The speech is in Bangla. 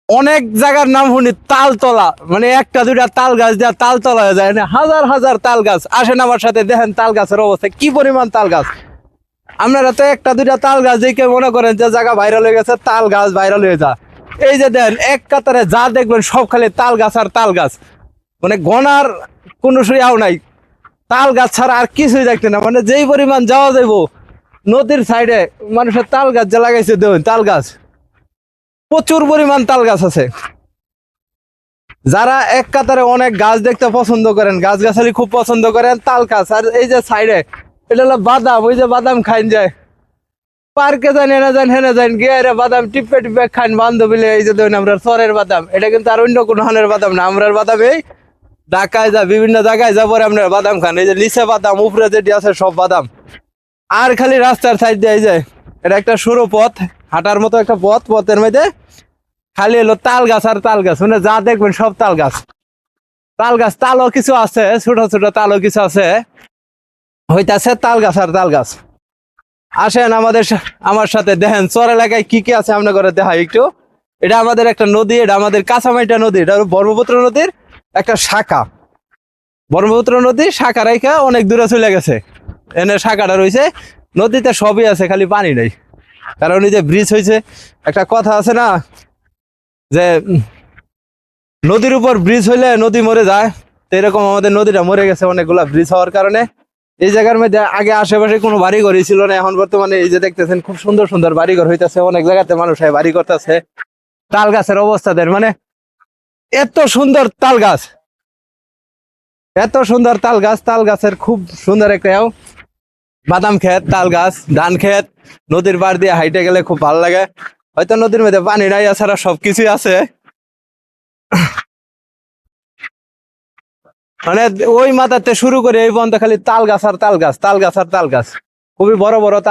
অনেক জায়গার নাম শুনি তালতলা, মানে একটা দুইটা তাল গাছ দেওয়া তালতলা হয়ে যায় না, হাজার হাজার তাল গাছ। আসেন আমার সাথে, দেখেন তাল গাছের অবস্থা কি পরিমাণ তাল গাছ। আপনারা তো একটা দুইটা তাল গাছ দেখে মনে করেন যে জায়গা ভাইরাল হয়ে গেছে, তাল গাছ ভাইরাল হয়ে যা। এই যে দেন এক কাতারে যা দেখবেন সব খালি তাল গাছ আর তাল গাছ, মানে গনার কোনো সুয়াও নাই। তাল গাছ ছাড়া আর কিছুই দেখতে না, মানে যেই পরিমাণ যাওয়া যাইব নদীর সাইডে মানুষের তাল গাছ যে লাগাইছে দেখুন, তাল গাছ প্রচুর পরিমাণ তাল গাছ আছে। যারা এক কাতারে অনেক গাছ দেখতে পছন্দ করেন, গাছ গাছালি খুব পছন্দ করেন, তাল গাছ। আর এই যে সাইডে এটা হলো বাদাম, ওই যে বাদাম খাইন যায় পার্কে যান, এনে যান হেনে যান গিয়ে বাদাম টিপে টিপে খান বান্ধবীলে। এই যে দেখুন আমরা চরের বাদাম, এটা কিন্তু আর অন্য কোনো হানের বাদাম না, আমরার বাদাম। এই ঢাকায় যা বিভিন্ন জায়গায় যা পরে আপনার বাদাম খান, এই যে নিচে বাদাম উপরে যেটি আছে সব বাদাম। আর খালি রাস্তার সাইড দিয়ে যায়, এটা একটা সরু পথ, হাঁটার মতো একটা পথ, পথের মধ্যে খালি হলো তাল গাছ আর তাল গাছ, মানে যা দেখবেন সব তাল গাছ। তাল গাছ, তালও কিছু আছে, ছোট ছোট তালও কিছু আছে, হইতাছে তাল গাছ আর তাল গাছ। আসেন আমার সাথে দেখেন চর এলাকায় কি কি আছে আপনার ঘরে দেখাই একটু। এটা আমাদের একটা নদী, এটা আমাদের কাঁচামাইটা নদী, এটা ব্রহ্মপুত্র নদীর একটা শাখা। ব্রহ্মপুত্র নদী শাখা রেখা অনেক দূরে চলে গেছে, এনে শাখাটা রয়েছে। নদীতে সবই আছে, খালি পানি নেই, কারণ এই যে ব্রিজ হয়েছে। একটা কথা আছে না যে নদীর উপর ব্রিজ হইলে নদী মরে যায়, তো এরকম আমাদের নদীটা মরে গেছে অনেকগুলা ব্রিজ হওয়ার কারণে। এই জায়গার মধ্যে আগে আশেপাশে কোনো বাড়ি ঘরই ছিল না, এখন বর্তমানে এই যে দেখতেছেন খুব সুন্দর সুন্দর বাড়ি ঘর হইতেছে, অনেক জায়গাতে মানুষ বাড়ি করতেছে। তাল গাছের অবস্থা দেন, মানে এত সুন্দর তাল গাছ, এত সুন্দর তাল গাছ। তাল গাছের খুব সুন্দর একটা বাদাম ক্ষেত, তাল গাছ, ধান ক্ষেত, নদীর পাড় দিয়ে হাইটে গেলে খুব ভালো লাগে। হয়তো নদীর মধ্যে পানি নাই, এছাড়া সবকিছুই আছে। মানে ওই মাথাতে শুরু করে এই পর্যন্ত খালি তাল গাছ আর তাল গাছ, তাল গাছ আর তাল গাছ, খুবই বড় বড় তাল।